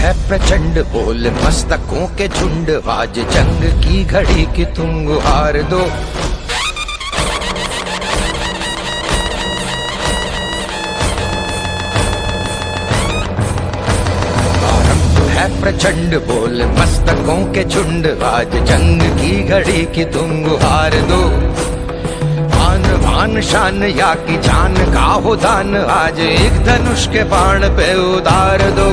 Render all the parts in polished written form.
है प्रचंड बोल मस्तकों के झुंड, आज जंग की घड़ी की तुम गुहार दो। है प्रचंड बोल मस्तकों के झुंड, आज जंग की घड़ी की तुम गुहार दो। आन बान शान या की जान का हो दान, आज एक धनुष के बाण पे उतार दो।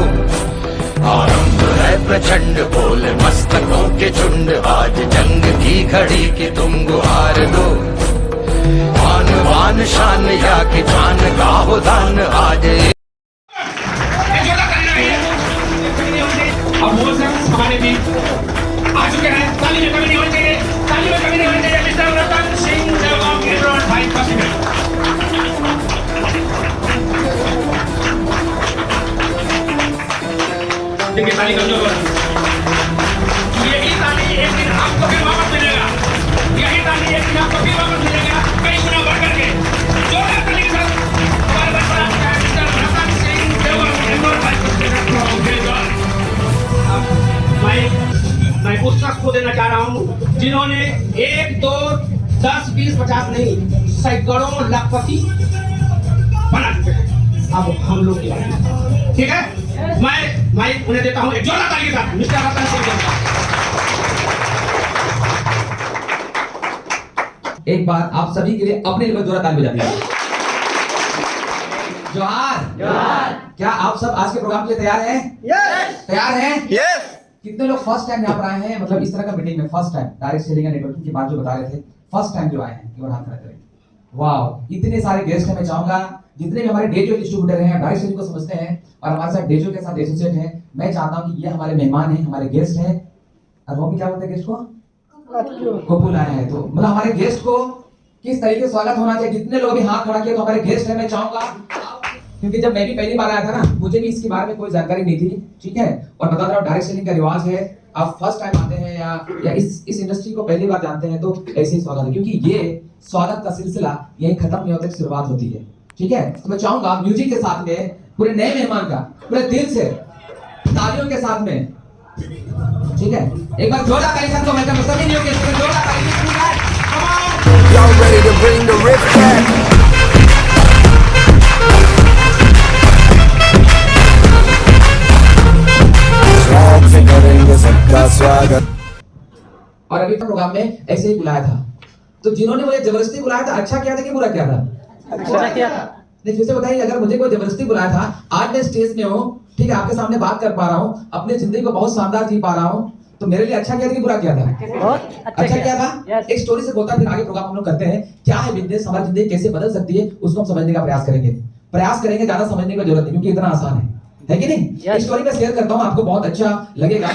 आरंभ है प्रचंड बोल मस्तकों के झुंड, आज जंग की घड़ी की तुम गुहार दो। आन बान शान या की जान का हो दान, आज और वो सब हमारे भी आ चुके हैं। ताली में कमी नहीं होनी चाहिए, ताली में कमी नहीं होनी चाहिए। मिस्टर रतन सिंह जवाब एवं भाई पसीने देखिए ताली का जोर। यही ताली एक दिन आपको भी वापस मिलेगा, यही ताली एक दिन आपको भी वापस मिलेगा, कई गुना बढ़ करके। जोरदार ताली के साथ हमारे पास है मिस्टर रतन सिंह जवाब एवं भाई पसीने। मैं उस शख्स को देना चाह रहा हूं जिन्होंने 1 2 10 20 50 नहीं सैकड़ों लाखपति बना चुके हैं। अब हम लोग की बात, ठीक है। मैं उन्हें देता हूं एक जोरदार ताली के साथ मिस्टर रतन सिंह। एक बार आप सभी के लिए अपने लिए जोरदार ताली बजा दीजिए। जोहार जोहार। क्या आप सब आज के प्रोग्राम के लिए तैयार हैं? यस। तैयार हैं? यस। कितने लोग फर्स्ट टाइम यहाँ पर आए हैं, मतलब इस तरह का मीटिंग में first time direct selling and networking की बात जो बता रहे थे, फर्स्ट टाइम जो आए हैं केवल हाथ खड़ा करें। वाह, इतने सारे गेस्ट हैं। मैं चाहूंगा जितने भी हमारे डेजो डिस्ट्रीब्यूटर हैं, डायरेक्ट सेलिंग को समझते हैं और हमारे साथ डेजो के साथ एसोसिएट हैं, मैं चाहता हूं कि ये हमारे मेहमान हैं, हमारे गेस्ट हैं। और वो भी क्या बोलते हैं गेस्ट को? कपूल आए हैं, तो मतलब हमारे गेस्ट को किस तरीके से स्वागत होना चाहिए। जितने लोग भी हाथ खड़ा किए तो हमारे गेस्ट हैं। मैं चाहूंगा, क्योंकि जब मैं भी पहली बार आया था ना, मुझे भी इसके बारे में कोई जानकारी नहीं थी, ठीक है। और बता रहा हूं डायरेक्ट सेलिंग का रिवाज है, आप फर्स्ट टाइम आते हैं या इस इंडस्ट्री को पहली बार जानते हैं तो ऐसे ही स्वागत है, क्योंकि ये स्वागत का सिलसिला यही खत्म नहीं होता, शुरुआत होती है, ठीक है। तो मैं चाहूंगा म्यूजिक के साथ में पूरे नए मेहमान का पूरे दिल से तालियों के साथ में, ठीक है, एक बार जोरदार ताली से वेलकम सभी न्यू गेस्ट को जोरदार ताली से। Y'all ready to bring the riff back? सबका स्वागत। और अभी तक प्रोग्राम में ऐसे ही बुलाया था, तो जिन्होंने मुझे जबरदस्ती बुलाया था, अच्छा किया था कि बुरा किया था? अच्छा किया था। नहीं, फिर से बताइए, अगर मुझे कोई जबरदस्ती बुलाया था, आज मैं स्टेज में हूँ, ठीक है, आपके सामने बात कर पा रहा हूँ, अपनी जिंदगी को बहुत शानदार जी पा रहा हूँ, तो मेरे लिए अच्छा किया था कि बुरा किया था? अच्छा किया था। एक स्टोरी से बोलता, फिर आगे प्रोग्राम हम लोग करते हैं। क्या है बिजनेस, हमारी जिंदगी कैसे बदल सकती है, उसको हम समझने का प्रयास करेंगे। ज्यादा समझने की जरूरत नहीं, क्योंकि इतना आसान है कि नहीं। स्टोरी में शेयर करता हूँ, आपको बहुत अच्छा लगेगा।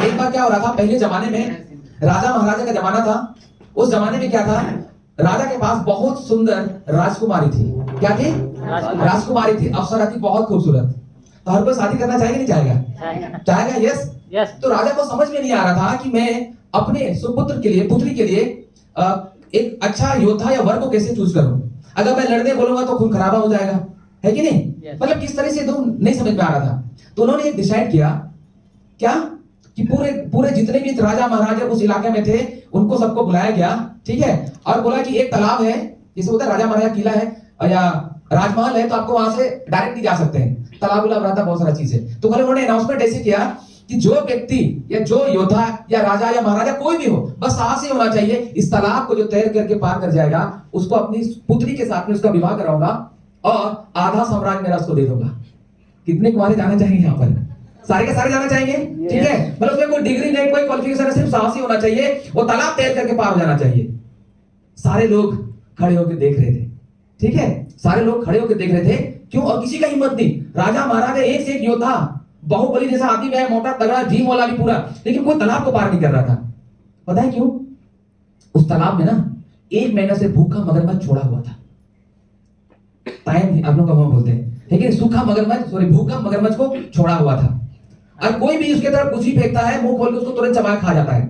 एक बार क्या हो रहा था, पहले जमाने में राजा महाराजा का जमाना था। उस जमाने में क्या था, राजा के पास बहुत सुंदर राजकुमारी थी। क्या थी? राजकुमारी थी, अप्सरा थी, बहुत खूबसूरत। तो हर कोई शादी करना चाहेगा नहीं चाहेगा? चाहेगा, यस। तो राजा को समझ में नहीं आ रहा था कि मैं अपने सुपुत्र के लिए, पुत्री के लिए एक अच्छा योद्धा या वर को कैसे चूज करूं। अगर मैं लड़ने बोलूंगा तो खून खराबा हो जाएगा, है कि नहीं? मतलब किस तरह से तो नहीं समझ में आ रहा था। तो उन्होंने एक डिसाइड किया, क्या कि पूरे जितने भी राजा महाराजा उस इलाके में थे, उनको सबको बुलाया गया, ठीक है। और बोला कि एक तालाब है, जैसे होता है राजा महाराजा किला है या राजमहल है, तो आपको वहां से डायरेक्ट नहीं जा सकते हैं, तालाब उलाब रहता, बहुत सारा चीज है। तो कल उन्होंने अनाउंसमेंट ऐसे किया कि जो व्यक्ति या जो योद्धा या राजा या महाराजा कोई भी हो, बस साहसी होना चाहिए, इस तालाब को जो तैर करके पार कर जाएगा, उसको अपनी पुत्री के साथ में उसका विवाह कराऊंगा और आधा साम्राज्य मेरा उसको दे दूंगा। कितने कुमारी जाना चाहेंगे यहाँ पर? सारे के सारे जाना चाहेंगे, ठीक है। मतलब उसमें कोई डिग्री नहीं, कोई क्वालिफिकेशन नहीं, सिर्फ साहसी होना चाहिए, वो तालाब तैर करके पार हो जाना चाहिए। सारे लोग खड़े होकर देख रहे थे, ठीक है, सारे लोग खड़े होकर देख रहे थे। क्यों? और किसी का हिम्मत नहीं। राजा महाराजा एक से एक योद्धा, बाहुबली जैसा आदमी है, मोटा तगड़ा, जिम वाला भी पूरा, लेकिन कोई तालाब को पार नहीं कर रहा था। पता है क्यों? उस तालाब में ना 1 महीना से भूखा मगरमच्छ छोड़ा हुआ था। टाइम आप लोग का बोलते हैं, लेकिन सूखा मगरमच्छ, सॉरी, भूखा मगरमच्छ को छोड़ा हुआ था। और कोई भी उसके तरफ कुछ भी फेंकता है, मुंह खोल के उसको तुरंत चबा खा जाता है।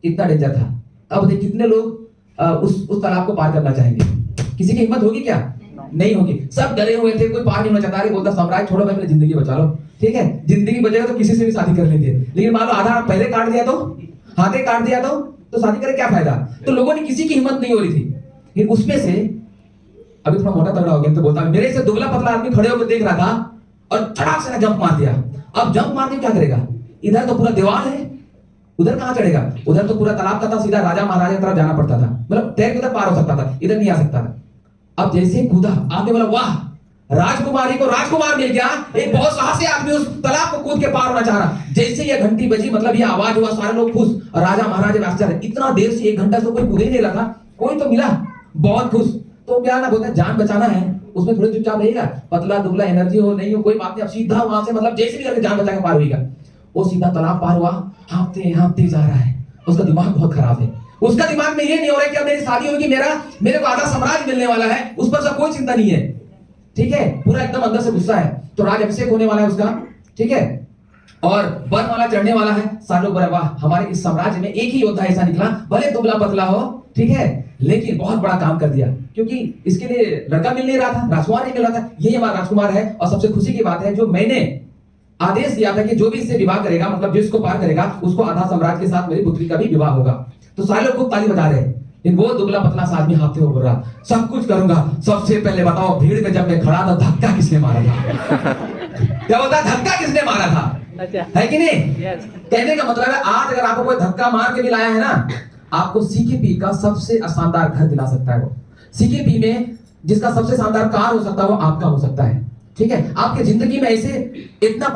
इतना डेंजर था। अब देखिए कितने लोग उस तालाब को पार करना चाहेंगे? किसी की हिम्मत होगी क्या? नहीं होगी। सब डरे हुए थे, कोई पार नहीं होना चाहता। अरे बोलता सम्राट छोड़ो भाई, मेरी जिंदगी बचा लो, ठीक है, जिंदगी बचेगा तो किसी से भी शादी कर लेंगे। लेकिन मान लो आधा पहले काट दिया तो, हाथे काट दिया तो शादी करे क्या फायदा। तो लोगों ने किसी की हिम्मत नहीं हो रही थी। फिर उसमें से अभी थोड़ा मोटा तगड़ा हो गया तो बोलता मेरे से दुबला पतला आदमी खड़े होकर देख रहा था और चढ़ाक से जंप मार दिया। अब जंप मार के क्या करेगा, इधर तो पूरा दीवार है, उधर कहां चढ़ेगा, उधर तो पूरा तालाब का था, सीधा राजा महाराजा की तरफ जाना पड़ता था, मतलब तैर के उधर पार हो सकता था, इधर नहीं आ सकता था। अब जैसे कूदा आगे बोला वाह, राजकुमारी को राजकुमार मिल गया। एक बहुत साहसी आदमी उस तालाब को कूद के पार होना चाह रहा। जैसे ये घंटी बजी, मतलब ये आवाज हुआ, सारे लोग खुश, राजा महाराजा में आश्चर्य, इतना देर से 1 घंटा से कोई कूद ही नहीं रहा था, कोई तो मिला, बहुत खुश। तो क्या ना बोलता जान बचाना है, उसमें थोड़ी चुपचाप रहेगा, पतला दुबला एनर्जी हो नहीं हो कोई बात नहीं, अब सीधा वहां से मतलब जैसे भी करके जान बचा के पार होगा। वो सीधा तालाब पार हुआ, हाँफते हाँफते जा रहा है। उसका दिमाग बहुत खराब है, उसका दिमाग में ये नहीं हो रहा है कि अब मेरी शादी होगी, मेरे को आधा साम्राज्य मिलने वाला है, उस पर सब कोई चिंता नहीं है, ठीक है, पूरा एकदम अंदर से गुस्सा है। तो राज अभिषेक होने वाला है उसका, ठीक है, और वन वाला चढ़ने वाला है। सालों बोले वाह, हमारे इस साम्राज्य में एक ही योद्धा ऐसा निकला, भले दुबला पतला हो, ठीक है, लेकिन बहुत बड़ा काम कर दिया, क्योंकि इसके लिए लड़का मिल नहीं रहा था, राजकुमार नहीं मिल रहा था, ये हमारा राजकुमार है। और सबसे खुशी की बात है, जो मैंने आदेश दिया था कि जो भी इससे विवाह करेगा, मतलब जिसको पार करेगा, उसको आधा साम्राज्य के साथ मेरी पुत्री का भी विवाह होगा। तो सारे लोग खूब ताली बजा रहे हैं। वो दुबला पतला सा आदमी हाथों बोल रहा सब कुछ करूंगा। सबसे पहले बताओ, भीड़ में जब मैं खड़ा था, धक्का किसने मारा था? क्या होता है, धक्का किसने मारा था, है कि नहीं? कहने का मतलब है, आज अगर आपको कोई धक्का मार के भी लाया है ना, आपको सीकेपी का सबसे शानदार घर दिला सकता है। वो सीकेपी में जिसका सबसे शानदार कार हो सकता है, वो आपका हो सकता है, ठीक है। आपकी जिंदगी में ऐसे इतना